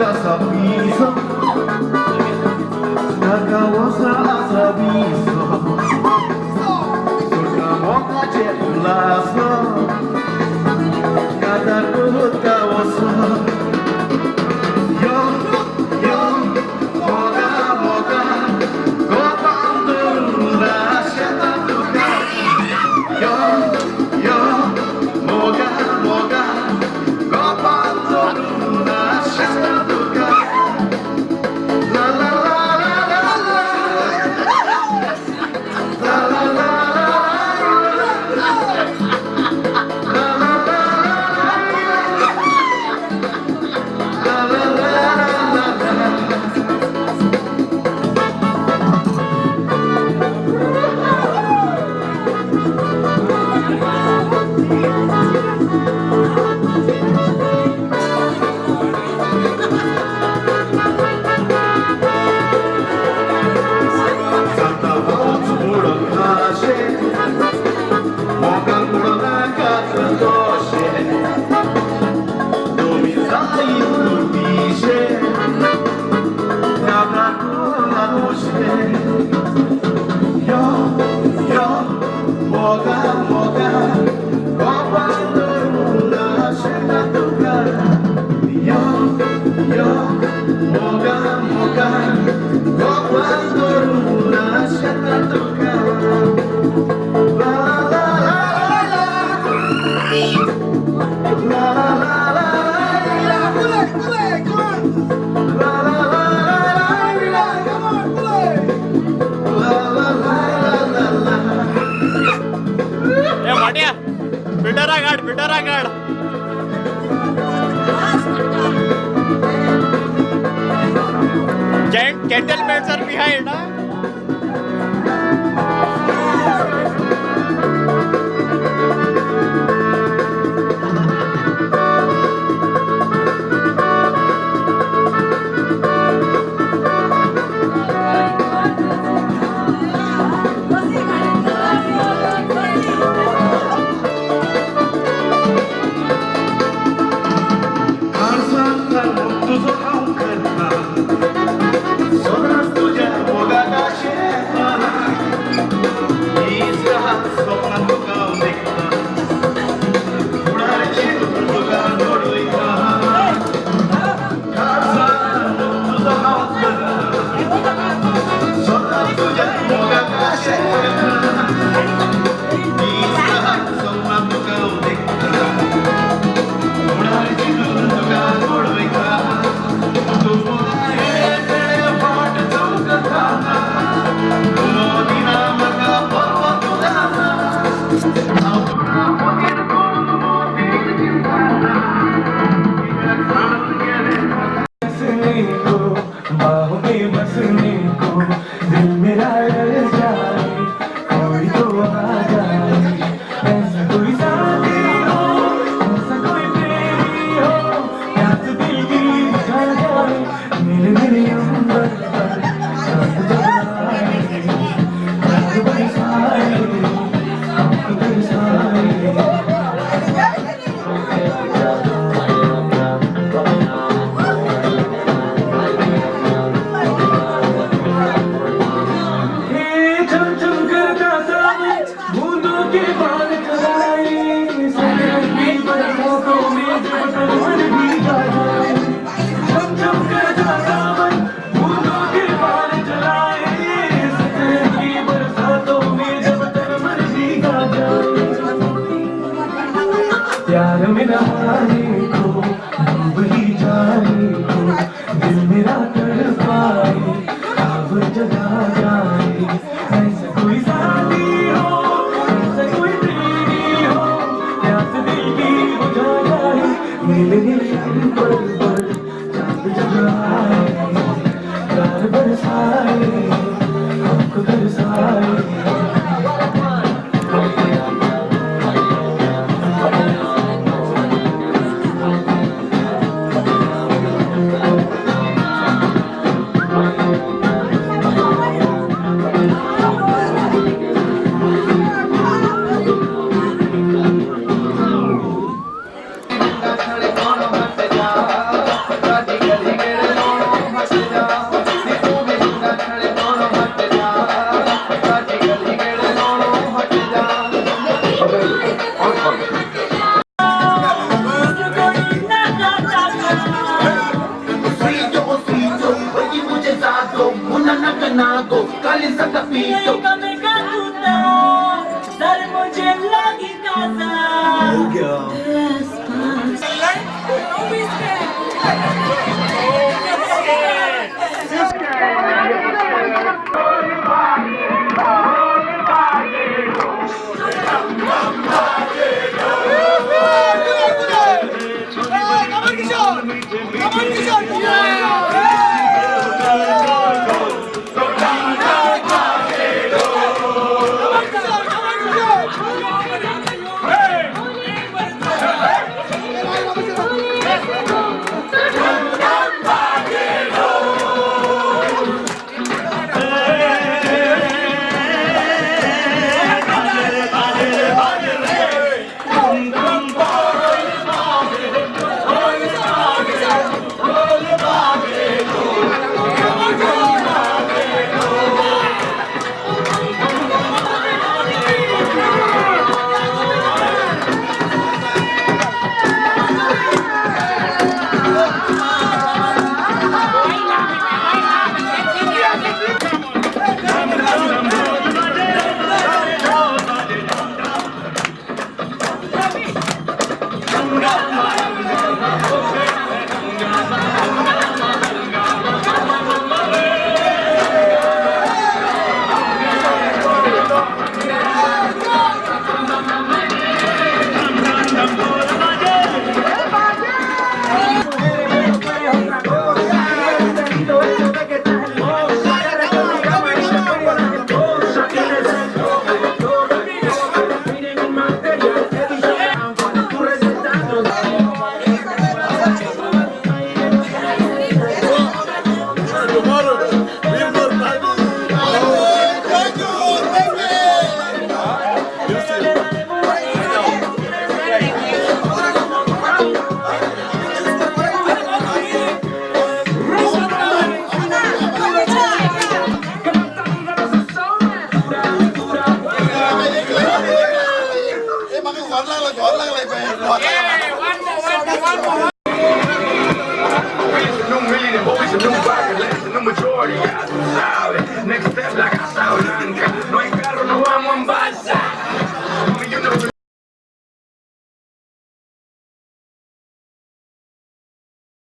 casa piso, na kawasan asa piso, surga moka jelasa, kata kuhut kawasan. Yo, yo, moga, moga, gopang turuna siya tuka. Yo, yo, moga, moga, gopang turuna siya tuka. La la la la la la, la la la Santa Claus murang kashe, mogang murang katoshe, domizai turbishe, nabrakula doshe. Yo, yo, moga, moga, kopang turuna siya tuka. Yo, yo, moga, moga, kopang turuna siya tuka. La la la la la, la la la la la, Play, play, come on. la la la la la, Come on, play. la la la la la. ए भाटिया पिटारा काढ पिटारा काढ gentlemen are behind huh? నాకు కలిసక peat Come on, Kishore! Come on, Kishore!